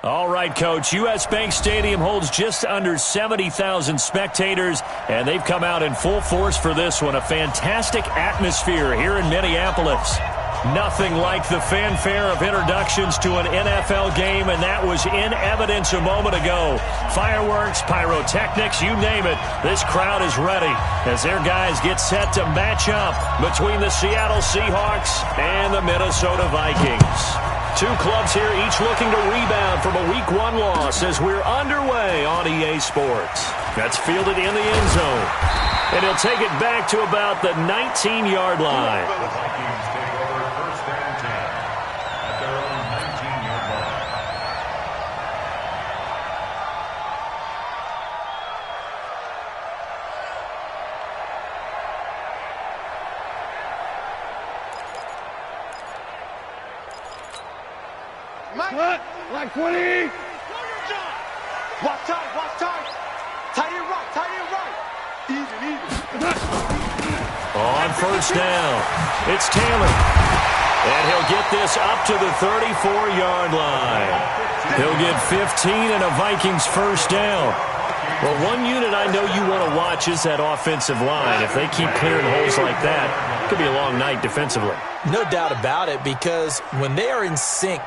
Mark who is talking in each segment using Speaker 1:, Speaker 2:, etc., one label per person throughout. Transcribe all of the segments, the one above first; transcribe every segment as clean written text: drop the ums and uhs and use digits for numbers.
Speaker 1: All right, Coach. U.S. Bank Stadium holds just under 70,000 spectators, and they've come out in full force for this one. A fantastic atmosphere here in Minneapolis. Nothing like the fanfare of introductions to an NFL game, and that was in evidence a moment ago. Fireworks, pyrotechnics, you name it. This crowd is ready as their guys get set to match up between the Seattle Seahawks and the Minnesota Vikings. Two clubs here, each looking to rebound from a Week 1 loss as we're underway on EA Sports. That's fielded in the end zone. And he'll take it back to about the 19-yard line.
Speaker 2: Like 20.
Speaker 3: Watch time. Tight end right. Even.
Speaker 1: On first down, it's Taylor. And he'll get this up to the 34-yard line. He'll get 15 and a Vikings first down. Well, one unit I know you want to watch is that offensive line. If they keep clearing holes like that, it could be a long night defensively.
Speaker 4: No doubt about it, because when they are in sync,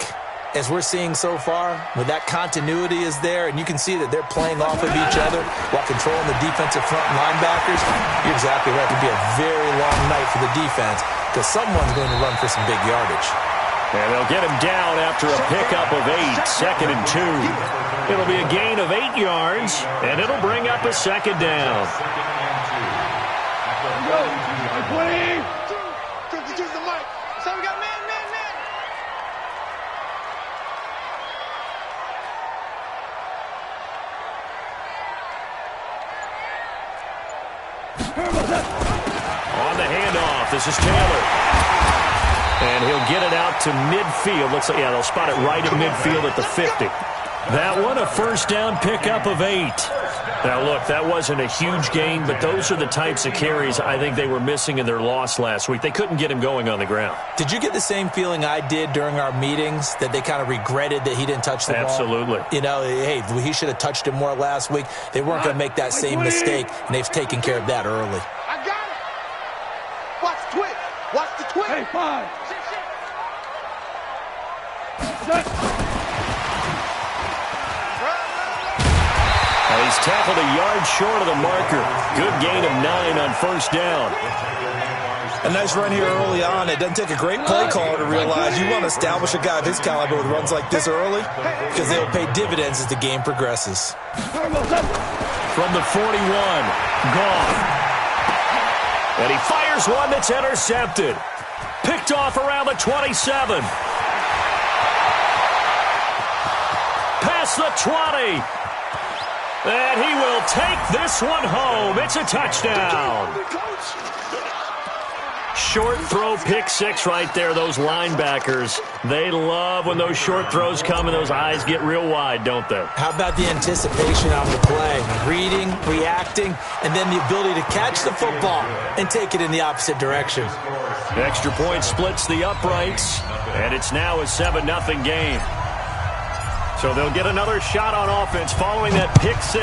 Speaker 4: as we're seeing so far, when that continuity is there and you can see that they're playing off of each other while controlling the defensive front linebackers, you're exactly right. It could be a very long night for the defense because someone's going to run for some big yardage.
Speaker 1: And they'll get him down after a pickup of 8, 2nd and 2. It'll be a gain of 8 yards, and it'll bring up a second down. On the handoff, this is Taylor. And he'll get it out to midfield. Looks like, yeah, they'll spot it right at midfield at the 50. That one, a first down pickup of 8. Now, look, that wasn't a huge gain, but those are the types of carries I think they were missing in their loss last week. They couldn't get him going on the ground.
Speaker 4: Did you get the same feeling I did during our meetings, that they kind of regretted that he didn't touch the ball?
Speaker 1: Absolutely.
Speaker 4: You know, hey, he should have touched it more last week. They weren't going to make that same mistake, and they've taken care of that early.
Speaker 3: I got it. Watch the twitch.
Speaker 2: Hey, 5.
Speaker 1: He's tackled a yard short of the marker. Good gain of 9 on first down.
Speaker 4: A nice run here early on. It doesn't take a great play caller to realize you want to establish a guy of his caliber with runs like this early because they'll pay dividends as the game progresses.
Speaker 1: From the 41, gone. And he fires one that's intercepted. Picked off around the 27. Past the 20. And he will take this one home. It's a touchdown. Short throw, pick 6 right there. Those linebackers, they love when those short throws come and those eyes get real wide, don't they?
Speaker 4: How about the anticipation on the play? Reading, reacting, and then the ability to catch the football and take it in the opposite direction.
Speaker 1: Extra point splits the uprights, and it's now a 7-0 game. So they'll get another shot on offense following that pick 6,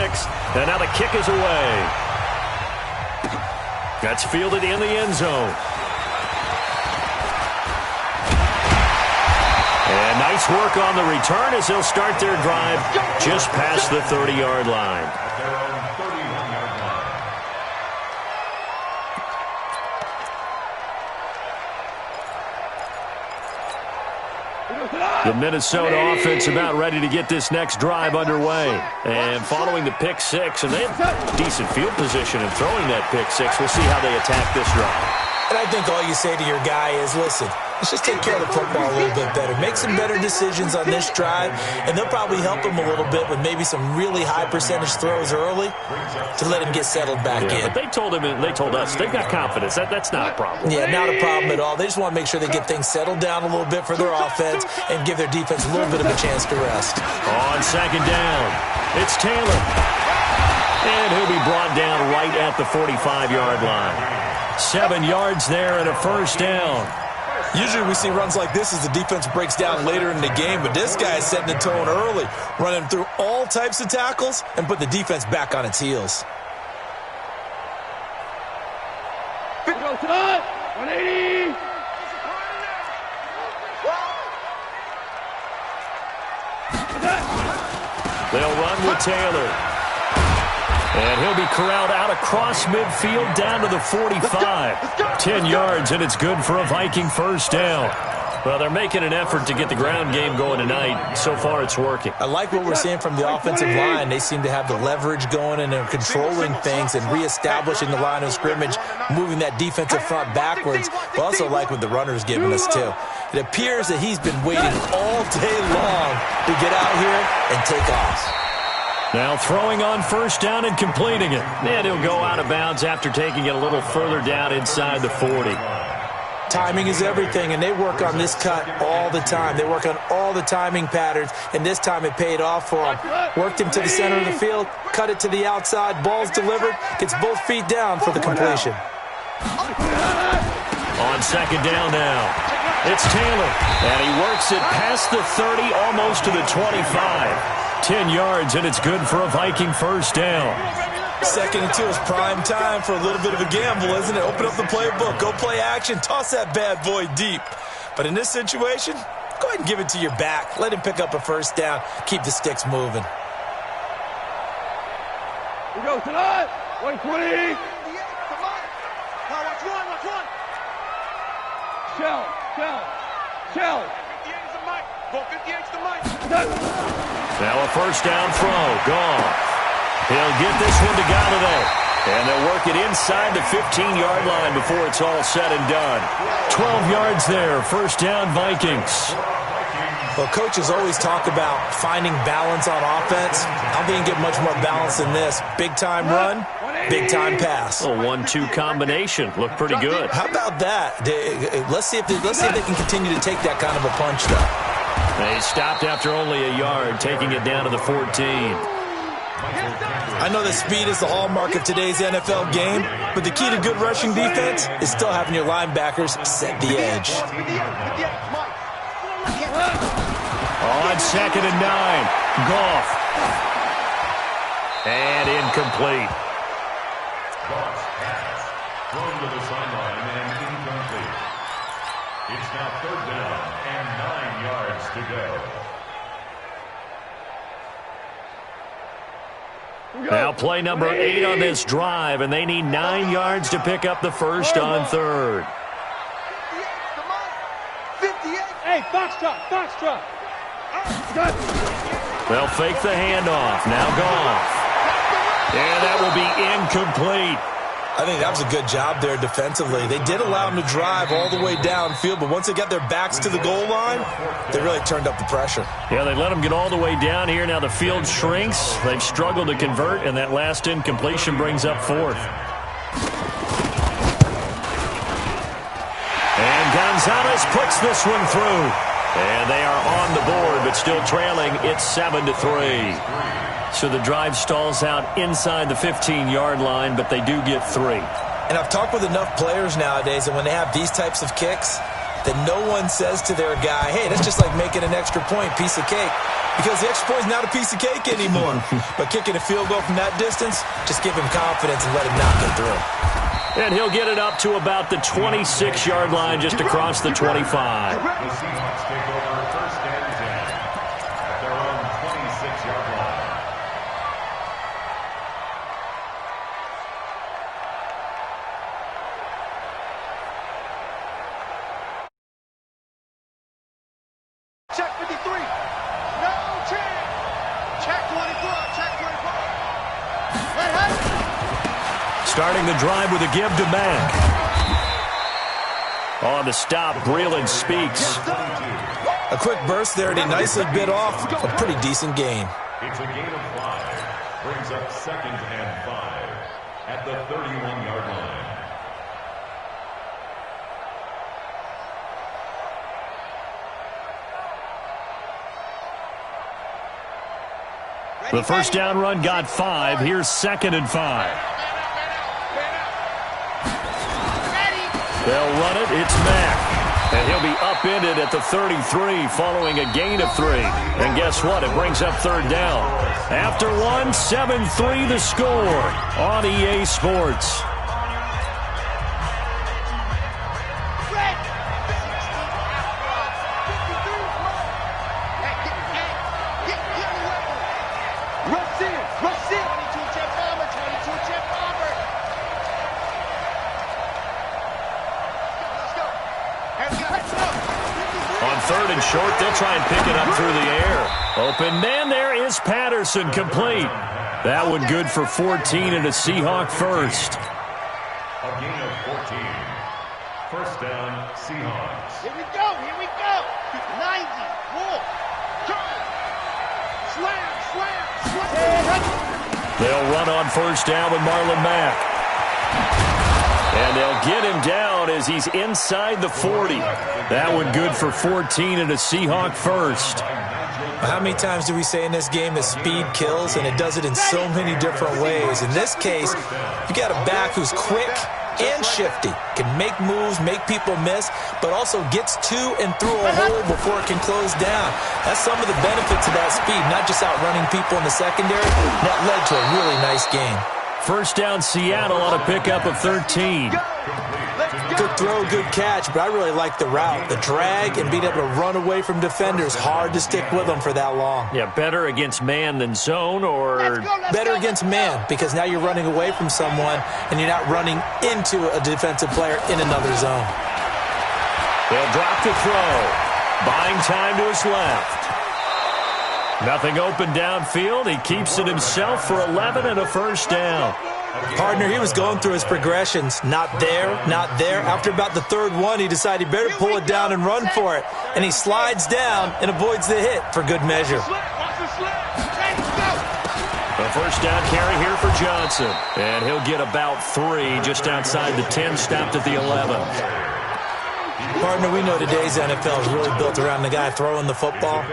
Speaker 1: and now the kick is away. That's fielded in the end zone. And nice work on the return as they'll start their drive just past the 30-yard line. The Minnesota offense about ready to get this next drive underway. And following the pick 6, and they have decent field position in throwing that pick 6. We'll see how they attack this drive.
Speaker 4: And I think all you say to your guy is, listen, let's just take care of the football a little bit better. Make some better decisions on this drive, and they'll probably help him a little bit with maybe some really high percentage throws early to let him get settled back in.
Speaker 1: But they told us they've got confidence. That's not a problem.
Speaker 4: Yeah, not a problem at all. They just want to make sure they get things settled down a little bit for their offense and give their defense a little bit of a chance to rest.
Speaker 1: On second down, it's Taylor. And he'll be brought down right at the 45-yard line. 7 yards there and a first down.
Speaker 4: Usually we see runs like this as the defense breaks down later in the game, but this guy is setting the tone early, running through all types of tackles and put the defense back on its heels.
Speaker 3: 180.
Speaker 1: They'll run with Taylor. And he'll be corralled out across midfield down to the 45. 10 yards, and it's good for a Viking first down. Well, they're making an effort to get the ground game going tonight. So far, it's working.
Speaker 4: I like what we're seeing from the offensive line. They seem to have the leverage going, and they're controlling things and reestablishing the line of scrimmage, moving that defensive front backwards. But also like what the runner's giving us, too. It appears that he's been waiting all day long to get out here and take off.
Speaker 1: Now throwing on first down and completing it. And he'll go out of bounds after taking it a little further down inside the 40.
Speaker 4: Timing is everything, and they work on this cut all the time. They work on all the timing patterns, and this time it paid off for him. Worked him to the center of the field, cut it to the outside, ball's delivered, gets both feet down for the completion.
Speaker 1: On second down now, it's Taylor, and he works it past the 30, almost to the 25. 10 yards, and it's good for a Viking first down.
Speaker 4: 2nd and 2 is prime time for a little bit of a gamble, isn't it? Open up the playbook, go play action, toss that bad boy deep. But in this situation, go ahead and give it to your back. Let him pick up a first down. Keep the sticks moving.
Speaker 3: We go tonight. 120. Shell. 58 is the mic. Go 58 is the mic.
Speaker 1: Now a first down throw, gone. He'll get this one to Galladay. And they'll work it inside the 15-yard line before it's all said and done. 12 yards there, first down Vikings.
Speaker 4: Well, coaches always talk about finding balance on offense. I don't think you get much more balance than this. Big-time run, big-time pass.
Speaker 1: A 1-2 combination. Looked pretty good.
Speaker 4: How about that? Let's see if they can continue to take that kind of a punch, though.
Speaker 1: They stopped after only a yard, taking it down to the 14.
Speaker 4: I know that speed is the hallmark of today's NFL game, but the key to good rushing defense is still having your linebackers set the edge.
Speaker 1: On 2nd and 9, Goff. And incomplete.
Speaker 2: Thrown to the sideline and incomplete. It's now 3rd down and 9 yards to go.
Speaker 1: Now play number 8 on this drive, and they need 9 yards to pick up the first on 3rd.
Speaker 3: 58. Hey, Foxtrot.
Speaker 1: They'll fake the handoff. Now Goff. And that will be incomplete.
Speaker 4: I think that was a good job there defensively. They did allow them to drive all the way downfield, but once they got their backs to the goal line, they really turned up the pressure.
Speaker 1: Yeah, they let them get all the way down here. Now the field shrinks. They've struggled to convert, and that last incompletion brings up 4th. And Gonzalez puts this one through. And they are on the board, but still trailing. It's 7-3. So the drive stalls out inside the 15-yard line, but they do get 3.
Speaker 4: And I've talked with enough players nowadays, and when they have these types of kicks, that no one says to their guy, hey, that's just like making an extra point, piece of cake. Because the extra point is not a piece of cake anymore. But kicking a field goal from that distance, just give him confidence and let him knock it through.
Speaker 1: And he'll get it up to about the 26-yard line, just across the 25.
Speaker 2: The Seahawks take over 1st and 10 at their own 26-yard line.
Speaker 3: Check 53. No chance. Check 24. Check 24. Hey.
Speaker 1: Starting the drive with a give to Mack. On the stop, Breeland speaks.
Speaker 4: A quick burst there, and he nicely bit off a pretty decent gain.
Speaker 2: It's a gain of 5. Brings up 2nd and 5 at the 31-yard line.
Speaker 1: The first down run got 5. Here's 2nd and 5. They'll run it. It's Mack. And he'll be upended at the 33 following a gain of 3. And guess what? It brings up third down. After one, 7-3 the score on EA Sports. Third and short, they'll try and pick it up through the air. Open man, there is Patterson, complete. That one good for 14 and a Seahawk first.
Speaker 2: A gain of 14. First down, Seahawks.
Speaker 3: Here we go, 90, roll, turn, slam.
Speaker 1: They'll run on first down with Marlon Mack. And they'll get him down as he's inside the 40. That one good for 14 and a Seahawk first.
Speaker 4: How many times do we say in this game that speed kills, and it does it in so many different ways? In this case, you got a back who's quick and shifty, can make moves, make people miss, but also gets to and through a hole before it can close down. That's some of the benefits of that speed, not just outrunning people in the secondary. That led to a really nice game.
Speaker 1: First down, Seattle on a pickup of 13.
Speaker 4: Good throw, good catch, but I really like the route. The drag and being able to run away from defenders, hard to stick with them for that long.
Speaker 1: Yeah, better against man than zone, or
Speaker 4: better against man, because now you're running away from someone and you're not running into a defensive player in another zone.
Speaker 1: They'll drop the throw. Buying time to his left. Nothing open downfield. He keeps it himself for 11 and a first down.
Speaker 4: Partner, he was going through his progressions. Not there, not there. After about the third one, he decided he better pull it down and run for it. And he slides down and avoids the hit for good measure.
Speaker 1: A first down carry here for Johnson. And he'll get about 3 just outside the 10, stopped at the 11.
Speaker 4: Partner, we know today's NFL is really built around the guy throwing the football.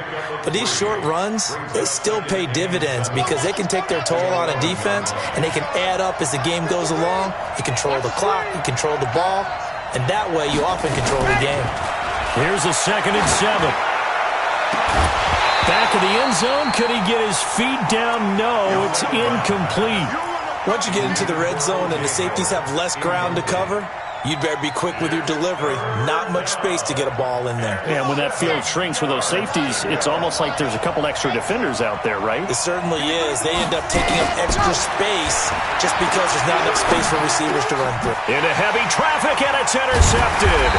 Speaker 4: But these short runs, they still pay dividends because they can take their toll on a defense and they can add up as the game goes along. You control the clock, you control the ball, and that way you often control the game.
Speaker 1: Here's a 2nd and 7. Back of the end zone. Could he get his feet down? No, it's incomplete.
Speaker 4: Once you get into the red zone and the safeties have less ground to cover, you'd better be quick with your delivery. Not much space to get a ball in there.
Speaker 1: And when that field shrinks with those safeties, it's almost like there's a couple extra defenders out there, right?
Speaker 4: It certainly is. They end up taking up extra space just because there's not enough space for receivers to run through.
Speaker 1: Into heavy traffic, and it's intercepted.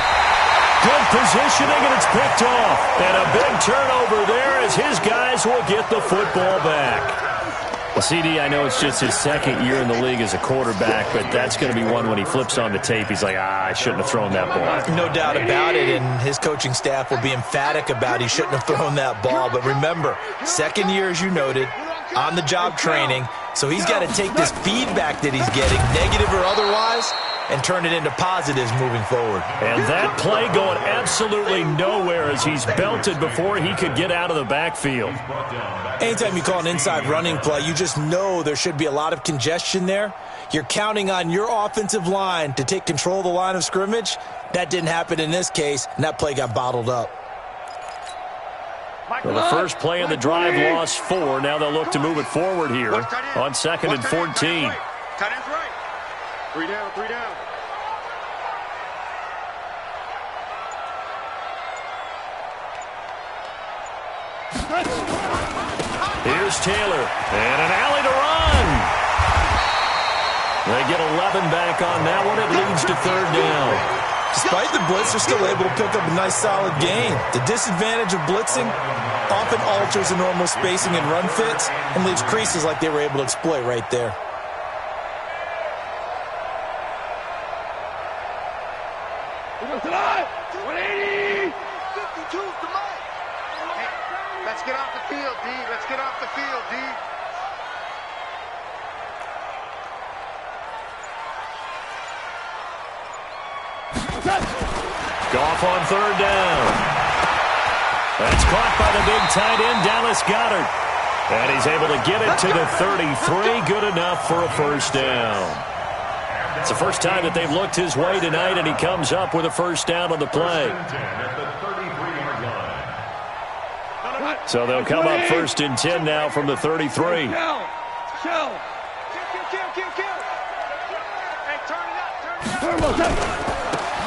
Speaker 1: Good positioning, and it's picked off. And a big turnover there as his guys will get the football back. Well, CD, I know it's just his 2nd year in the league as a quarterback, but that's going to be one when he flips on the tape. He's like, I shouldn't have thrown that ball.
Speaker 4: No doubt about it, and his coaching staff will be emphatic about he shouldn't have thrown that ball. But remember, 2nd year, as you noted, on-the-job training, so he's got to take this feedback that he's getting, negative or otherwise, and turn it into positives moving forward.
Speaker 1: And that play going absolutely nowhere as he's belted before he could get out of the backfield.
Speaker 4: Anytime you call an inside running play, you just know there should be a lot of congestion there. You're counting on your offensive line to take control of the line of scrimmage. That didn't happen in this case, and that play got bottled up.
Speaker 1: Well, the first play of the drive lost 4. Now they'll look to move it forward here on 2nd and 14.
Speaker 3: Tight end's right. 3 down, 3 down.
Speaker 1: Here's Taylor, and an alley to run. They get 11 back on that one. It leads to 3rd down.
Speaker 4: Despite the blitz, they're still able to pick up a nice, solid gain. The disadvantage of blitzing often alters the normal spacing and run fits and leaves creases like they were able to exploit right there.
Speaker 3: Tonight, 180. 52's the mark. Hey, let's get off the field, D. Let's get off the field, D.
Speaker 1: Goff on 3rd down. That's caught by the big tight end, Dallas Goedert. And he's able to get it to the 33. Good enough for a first down. It's the first time that they've looked his way tonight, and he comes up with a first down on the play. So they'll come up 1st and 10 now from the 33.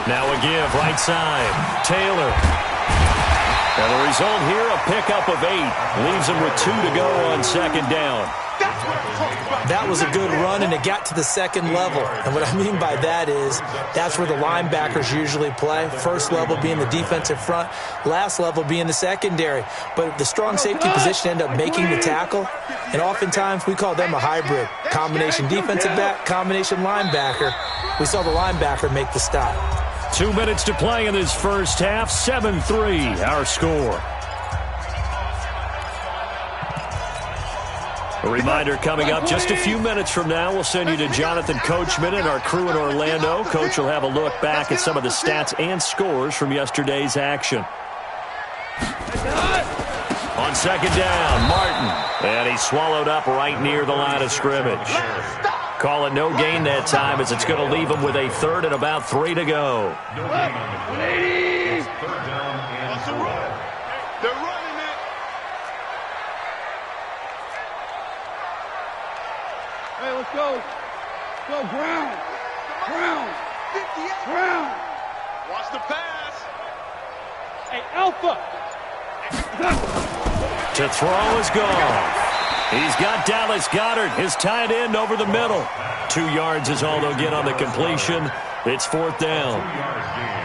Speaker 1: Now a give, right side. Taylor. And the result here, a pickup of 8. Leaves him with 2 to go on 2nd down.
Speaker 4: That was a good run, and it got to the 2nd level. And what I mean by that is that's where the linebackers usually play. First level being the defensive front, last level being the secondary. But the strong safety position ended up making the tackle, and oftentimes we call them a hybrid. Combination defensive back, combination linebacker. We saw the linebacker make the stop.
Speaker 1: 2 minutes to play in this first half. 7-3 our score. A reminder coming up just a few minutes from now. We'll send you to Jonathan Coachman and our crew in Orlando. Coach will have a look back at some of the stats and scores from yesterday's action. On 2nd down, Martin. And he's swallowed up right near the line of scrimmage. Call it no gain that time as it's going to leave him with a 3rd and about 3 to go.
Speaker 3: No gain on the play. It's 3rd down and 4. They're running it.
Speaker 5: Hey, let's go. Let's go, ground. Ground.
Speaker 3: 58.
Speaker 5: Ground.
Speaker 3: Watch the pass.
Speaker 5: Hey, Alpha.
Speaker 1: To throw is gone. He's got Dallas Goedert, his tight end, over the middle. 2 yards is all they'll get on the completion. It's 4th down.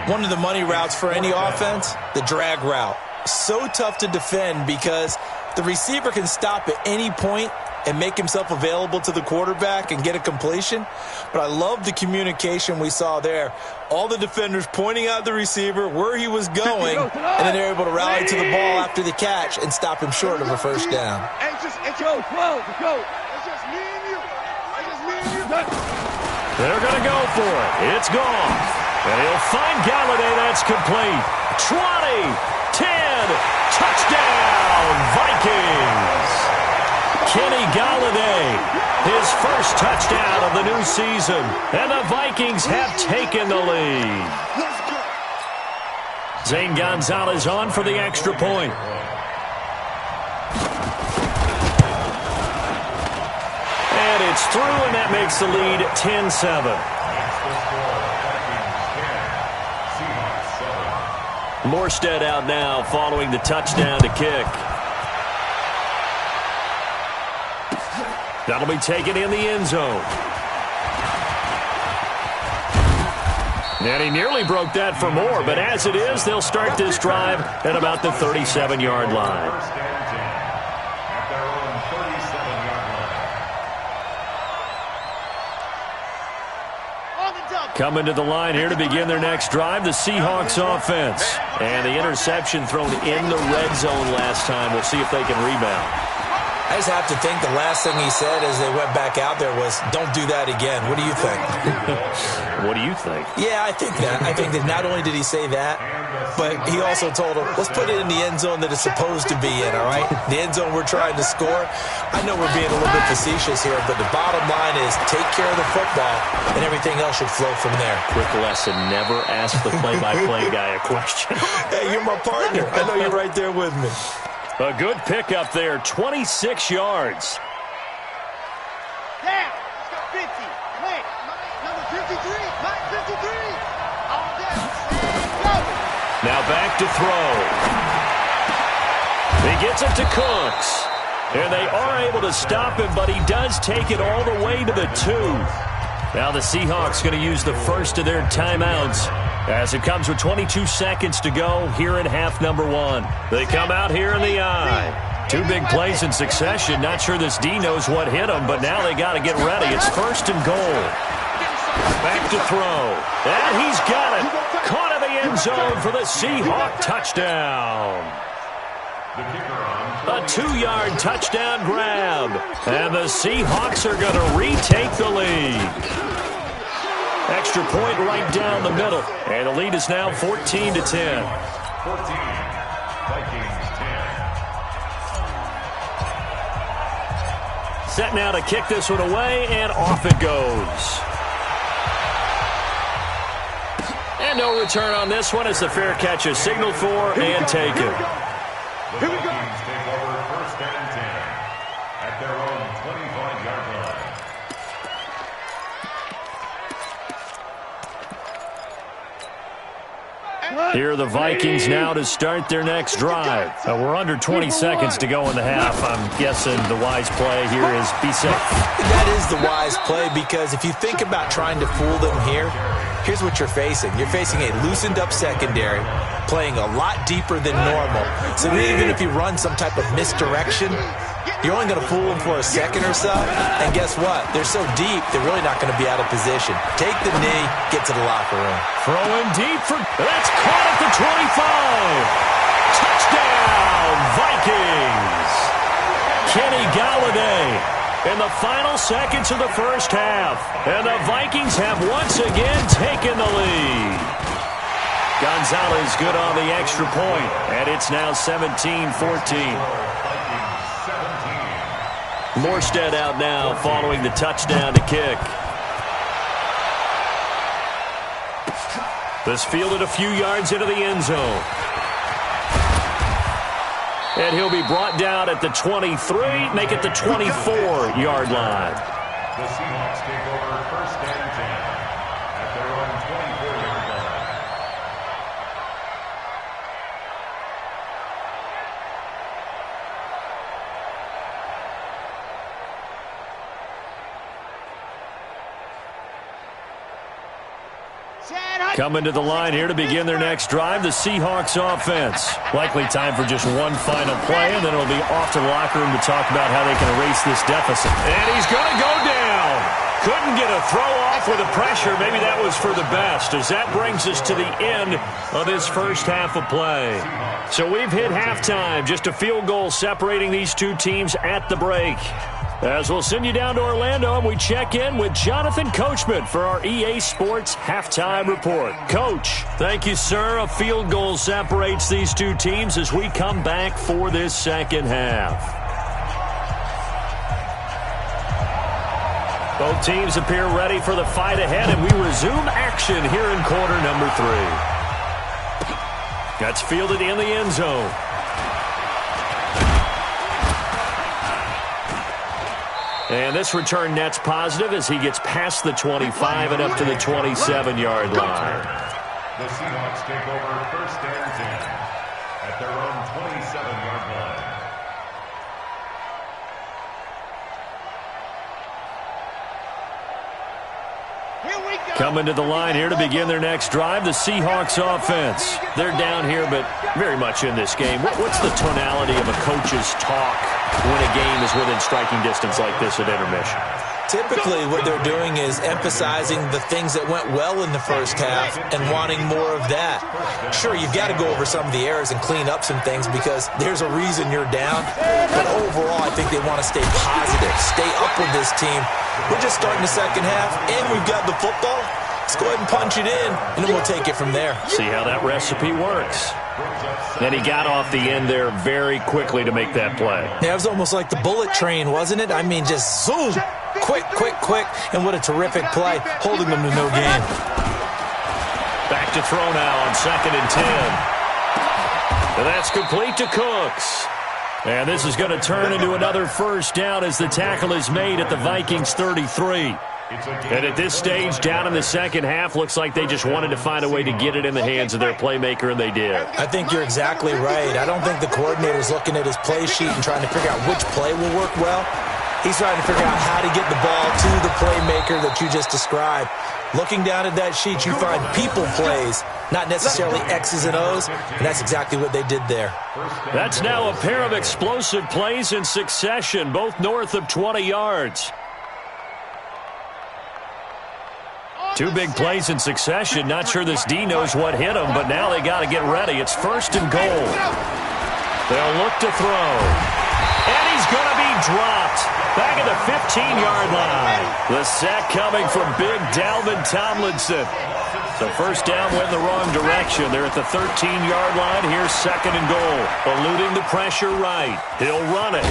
Speaker 4: One of the money routes for any offense, the drag route. So tough to defend because the receiver can stop at any point and make himself available to the quarterback and get a completion. But I love the communication we saw there. All the defenders pointing out the receiver, where he was going, and then they're able to rally to the ball after the catch and stop him short of a first down.
Speaker 5: Hey, go, go.
Speaker 3: It's just me and you. It's just me and you.
Speaker 1: They're going to go for it. It's gone. And he'll find Galladay. That's complete. 20, 10, touchdown, Vikings. Kenny Galladay, his first touchdown of the new season. And the Vikings have taken the lead. Zane Gonzalez on for the extra point. And it's through, and that makes the lead 10-7. Morstead out now following the touchdown to kick. That'll be taken in the end zone. And he nearly broke that for more, but as it is, they'll start this drive at about the 37-yard line. Coming to the line here to begin their next drive, the Seahawks offense. And the interception thrown in the red zone last time. We'll see if they can rebound.
Speaker 4: I just have to think the last thing he said as they went back out there was, don't do that again. What do you think?
Speaker 1: What do you think?
Speaker 4: Yeah, I think that. I think that not only did he say that, but he also told him, let's put it in the end zone that it's supposed to be in, all right? The end zone we're trying to score. I know we're being a little bit facetious here, but the bottom line is take care of the football, and everything else should flow from there.
Speaker 1: Quick lesson, never ask the play-by-play guy a question.
Speaker 4: Hey, you're my partner. I know you're right there with me.
Speaker 1: A good pickup there, 26 yards.
Speaker 3: Down. 50. Wait. Number 53. Mike 53. All down. Go.
Speaker 1: Now back to throw. He gets it to Cooks. And they are able to stop him, but he does take it all the way to the 2. Now the Seahawks going to use the first of their timeouts as it comes with 22 seconds to go here in half number 1. They come out here in the eye. 2 big plays in succession. Not sure this D knows what hit him, but now they got to get ready. It's 1st and goal. Back to throw. And he's got it. Caught in the end zone for the Seahawk touchdown. A 2-yard touchdown grab. And the Seahawks are going to retake the lead. Extra point right down the middle. And the lead is now 14-10. 14. Vikings 10. Set now to kick this one away, and off it goes. And no return on this one as the fair catch is signaled for and taken.
Speaker 2: The Vikings take over first and 10 at their own 25-yard line.
Speaker 1: Here are the Vikings now to start their next drive. We're under 20 seconds to go in the half. I'm guessing the wise play here is be safe.
Speaker 4: That is the wise play, because if you think about trying to fool them here, here's what you're facing. You're facing a loosened up secondary, playing a lot deeper than normal. So even if you run some type of misdirection, you're only going to fool them for a second or so. And guess what? They're so deep, they're really not going to be out of position. Take the knee, get to the locker room.
Speaker 1: Throwing deep for, that's caught at the 25. Touchdown, Vikings. Kenny Golladay in the final seconds of the first half. And the Vikings have once again taken the lead. Gonzalez good on the extra point, and it's now 17-14. Morstead out now following the touchdown to kick. This fielded a few yards into the end zone. And he'll be brought down at the 23, make it the 24-yard line.
Speaker 2: The Seahawks take over first and 10 at their own 24-yard line.
Speaker 1: Coming to the line here to begin their next drive, the Seahawks offense. Likely time for just one final play, and then it'll be off to the locker room to talk about how they can erase this deficit. And he's going to go down. Couldn't get a throw off with the pressure. Maybe that was for the best, as that brings us to the end of this first half of play. So we've hit halftime, just a field goal separating these two teams at the break. As we'll send you down to Orlando, and we check in with Jonathan Coachman for our EA Sports Halftime Report. Coach, thank you, sir. A field goal separates these two teams as we come back for this second half. Both teams appear ready for the fight ahead, and we resume action here in quarter number 3. That's fielded in the end zone. And this return net's positive as he gets past the 25 and up to the 27-yard line.
Speaker 2: The Seahawks take over first and 10 at their own 27-yard line.
Speaker 1: Coming to the line here to begin their next drive, the Seahawks offense. They're down here, but very much in this game. What's the tonality of a coach's talk when a game is within striking distance like this at intermission?
Speaker 4: Typically, what they're doing is emphasizing the things that went well in the first half and wanting more of that. Sure, you've got to go over some of the errors and clean up some things because there's a reason you're down. But overall, I think they want to stay positive, stay up with this team. We're just starting the second half, and we've got the football. Let's go ahead and punch it in, and then we'll take it from there.
Speaker 1: See how that recipe works. And he got off the end there very quickly to make that play.
Speaker 4: Yeah, it was almost like the bullet train, wasn't it? I mean, just zoom. Quick, quick, quick. And what a terrific play, holding them to no gain.
Speaker 1: Back to throw now on 2nd and 10. And that's complete to Cooks. And this is going to turn into another first down as the tackle is made at the Vikings 33. And at this stage, down in the second half, looks like they just wanted to find a way to get it in the hands of their playmaker, and they did.
Speaker 4: I think you're exactly right. I don't think the coordinator's looking at his play sheet and trying to figure out which play will work well. He's trying to figure out how to get the ball to the playmaker that you just described. Looking down at that sheet, you find people plays, not necessarily X's and O's, and that's exactly what they did there.
Speaker 1: That's now a pair of explosive plays in succession, both north of 20 yards. Two big plays in succession. Not sure this D knows what hit him, but now they got to get ready. It's 1st and goal. They'll look to throw. And he's going to be dropped. Back at the 15-yard line. The sack coming from big Dalvin Tomlinson. So first down went in the wrong direction. They're at the 13-yard line. Here's 2nd and goal. Eluding the pressure right. He'll run it.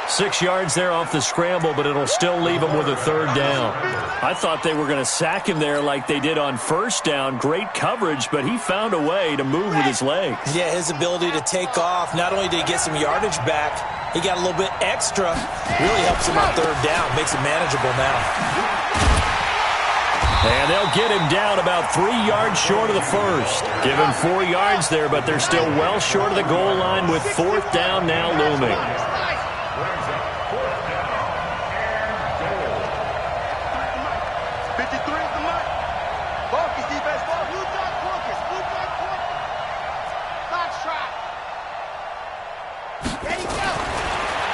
Speaker 1: 6 yards there off the scramble, but it'll still leave him with a third down. I thought they were going to sack him there like they did on first down. Great coverage, but he found a way to move with his legs.
Speaker 4: Yeah, his ability to take off, not only did he get some yardage back, he got a little bit extra. Really helps him on third down, makes it manageable now.
Speaker 1: And they'll get him down about 3 yards short of the first. Give him 4 yards there, but they're still well short of the goal line with fourth down now looming.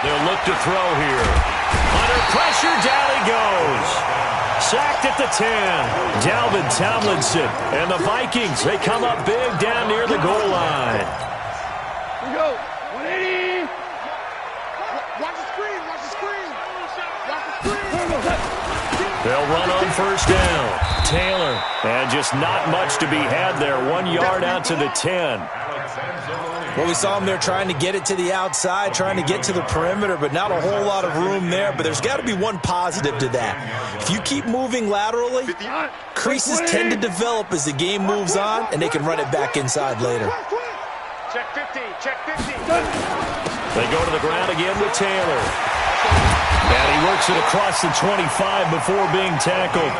Speaker 1: They'll look to throw here. Under pressure, down he goes. Sacked at the 10. Dalvin Tomlinson. And the Vikings, they come up big down near the goal line.
Speaker 5: Here we go. 180.
Speaker 3: Watch the screen. Watch the screen. Watch the screen.
Speaker 1: They'll run on first down. Taylor. And just not much to be had there. 1 yard out to the 10.
Speaker 4: Well, we saw him there trying to get it to the outside, trying to get to the perimeter, but not a whole lot of room there. But there's got to be one positive to that. If you keep moving laterally, creases tend to develop as the game moves on, and they can run it back inside later.
Speaker 3: Check 50. Check 50.
Speaker 1: They go to the ground again with Taylor. And he works it across the 25 before being tackled.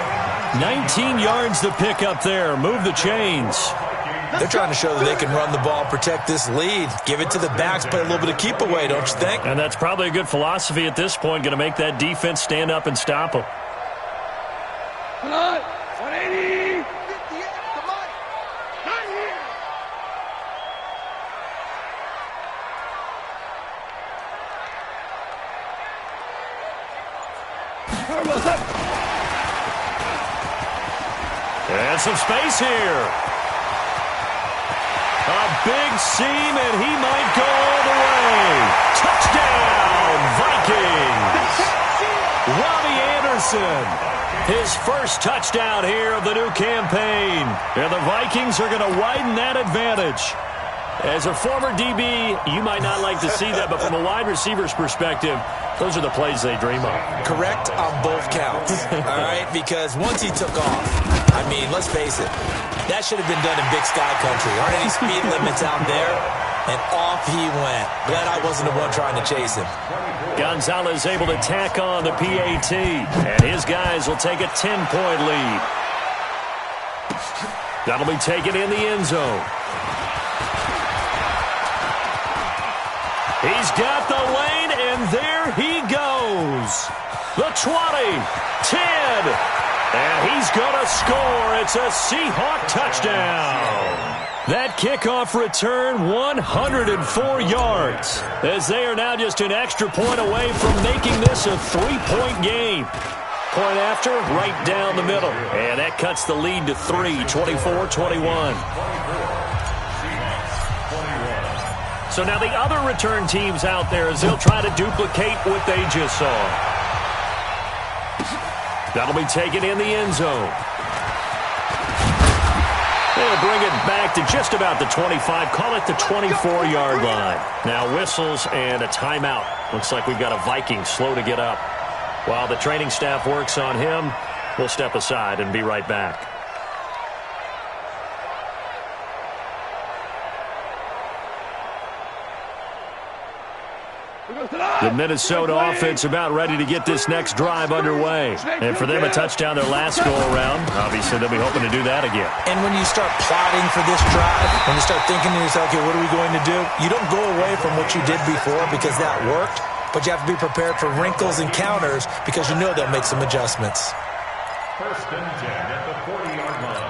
Speaker 1: 19 yards to pick up there. Move the chains.
Speaker 4: They're trying to show that they can run the ball, protect this lead, give it to the backs, play a little bit of keep away, don't you think?
Speaker 1: And that's probably a good philosophy at this point, going to make that defense stand up and stop them.
Speaker 5: Come on. 180.
Speaker 3: 50. Come on. Not here.
Speaker 1: And some space here. A big seam, and he might go all the way. Touchdown, Vikings! Robbie Anderson, his first touchdown here of the new campaign. And the Vikings are going to widen that advantage. As a former DB, you might not like to see that, but from a wide receiver's perspective, those are the plays they dream of.
Speaker 4: Correct on both counts, all right? Because once he took off, I mean, let's face it, that should have been done in Big Sky Country. Aren't any speed limits out there? And off he went. Glad I wasn't the one trying to chase him.
Speaker 1: Gonzalez able to tack on the PAT, and his guys will take a 10-point lead. That'll be taken in the end zone. He's got the lane, and there he goes. The 20, 10, and he's going to score. It's a Seahawk touchdown. That kickoff return, 104 yards, as they are now just an extra point away from making this a 3-point game. Point after, right down the middle. And that cuts the lead to 3, 24-21. So now the other return teams out there as they'll try to duplicate what they just saw. That'll be taken in the end zone. They'll bring it back to just about the 25. Call it the 24-yard line. Now whistles and a timeout. Looks like we've got a Viking slow to get up. While the training staff works on him, we'll step aside and be right back. The Minnesota offense about ready to get this next drive underway. And for them, a touchdown their last go-around. Obviously, they'll be hoping to do that again.
Speaker 4: And when you start plotting for this drive, when you start thinking to yourself, okay, what are we going to do? You don't go away from what you did before because that worked, but you have to be prepared for wrinkles and counters because you know they'll make some adjustments.
Speaker 2: First and 10 at the 40-yard line.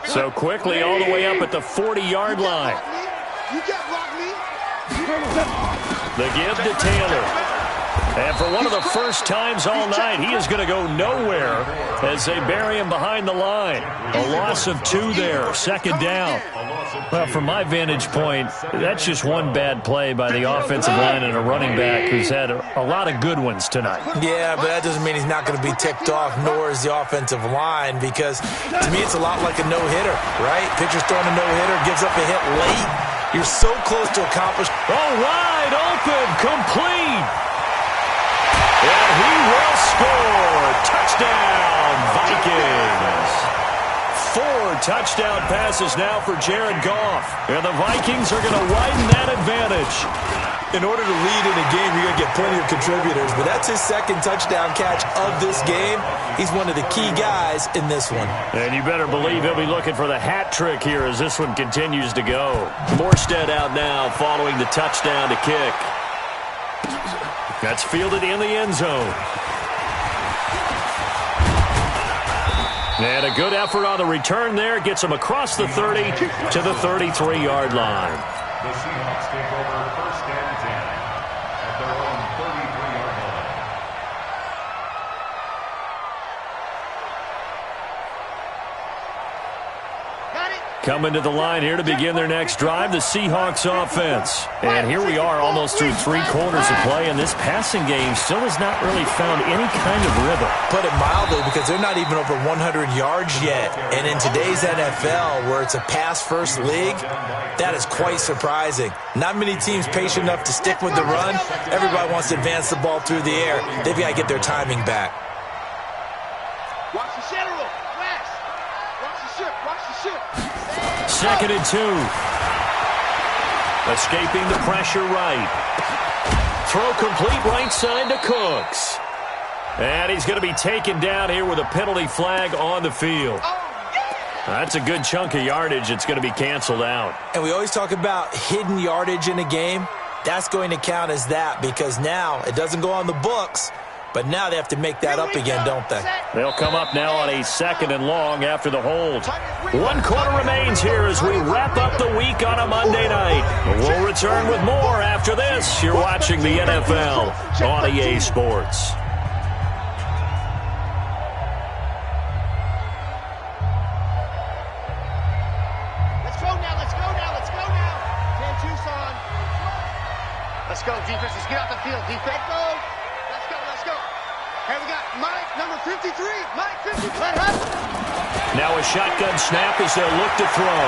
Speaker 1: So quickly all the way up at the 40-yard line.
Speaker 3: You can't block me.
Speaker 1: The give to Taylor. And for one of the first times all night, he is going to go nowhere as they bury him behind the line. A loss of 2 there, second down. Well, from my vantage point, that's just one bad play by the offensive line and a running back who's had a lot of good ones tonight.
Speaker 4: Yeah, but that doesn't mean he's not going to be ticked off, nor is the offensive line, because to me it's a lot like a no-hitter, right? Pitcher's throwing a no-hitter, gives up a hit late. You're so close to accomplish.
Speaker 1: Oh, wide open, complete. And he will score. Touchdown, Vikings. 4 touchdown passes now for Jared Goff. And the Vikings are going to widen that advantage.
Speaker 4: In order to lead in a game, you're going to get plenty of contributors, but that's his second touchdown catch of this game. He's one of the key guys in this one.
Speaker 1: And you better believe he'll be looking for the hat trick here as this one continues to go. Morstead out now following the touchdown to kick. That's fielded in the end zone. And a good effort on the return there. Gets him across the 30 to the 33-yard line.
Speaker 2: The Seahawks take over first and 10 at their own 33-yard line.
Speaker 1: Coming to the line here to begin their next drive, the Seahawks offense. And here we are almost through 3 quarters of play, and this passing game still has not really found any kind of rhythm.
Speaker 4: Put it mildly, because they're not even over 100 yards yet. And in today's NFL, where it's a pass-first league, that is quite surprising. Not many teams patient enough to stick with the run. Everybody wants to advance the ball through the air. They've got to get their timing back.
Speaker 3: Watch the shadow roll. Flash. Watch the ship. Watch the ship.
Speaker 1: 2nd and 2. Escaping the pressure right. Throw complete right side to Cooks. And he's going to be taken down here with a penalty flag on the field. That's a good chunk of yardage. It's going to be canceled out.
Speaker 4: And we always talk about hidden yardage in a game. That's going to count as that, because now it doesn't go on the books, but now they have to make that up again, don't they?
Speaker 1: They'll come up now on a 2nd and long after the hold. 1 quarter remains here as we wrap up the week on a Monday night. We'll return with more after this. You're watching the NFL on EA Sports.
Speaker 3: Let's go now. Let's go now. Let's go now. 10 Tucson. Let's go, defense. Let's get out the field. Defense, go. Let's go. Let's go. Hey, we got Mike, number 53. Mike, 50. Let happen.
Speaker 1: Now a shotgun snap as they'll look to throw.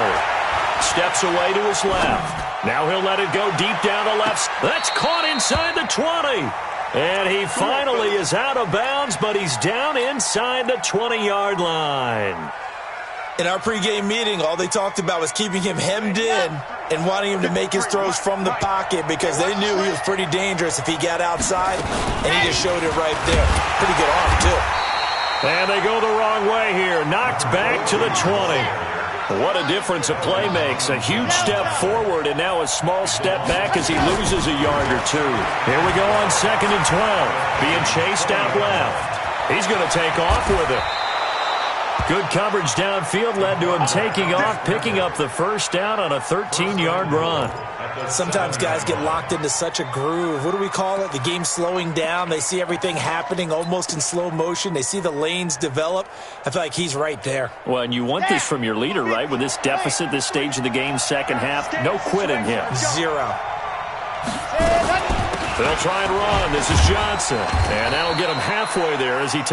Speaker 1: Steps away to his left. Now he'll let it go deep down the left. That's caught inside the 20. And he finally is out of bounds, but he's down inside the 20-yard line.
Speaker 4: In our pregame meeting, all they talked about was keeping him hemmed in and wanting him to make his throws from the pocket, because they knew he was pretty dangerous if he got outside, and he just showed it right there. Pretty good arm, too.
Speaker 1: And they go the wrong way here. Knocked back to the 20. What a difference a play makes. A huge step forward and now a small step back as he loses a yard or 2. Here we go on 2nd and 12. Being chased out left. He's going to take off with it. Good coverage downfield led to him taking off, picking up the first down on a 13-yard run.
Speaker 4: Sometimes guys get locked into such a groove. What do we call it? The game slowing down. They see everything happening almost in slow motion. They see the lanes develop. I feel like he's right there.
Speaker 1: Well, and you want this from your leader, right? With this deficit, this stage of the game, second half, no quit in him.
Speaker 4: 0.
Speaker 1: They'll try and run. This is Johnson. And that'll get him halfway there as he takes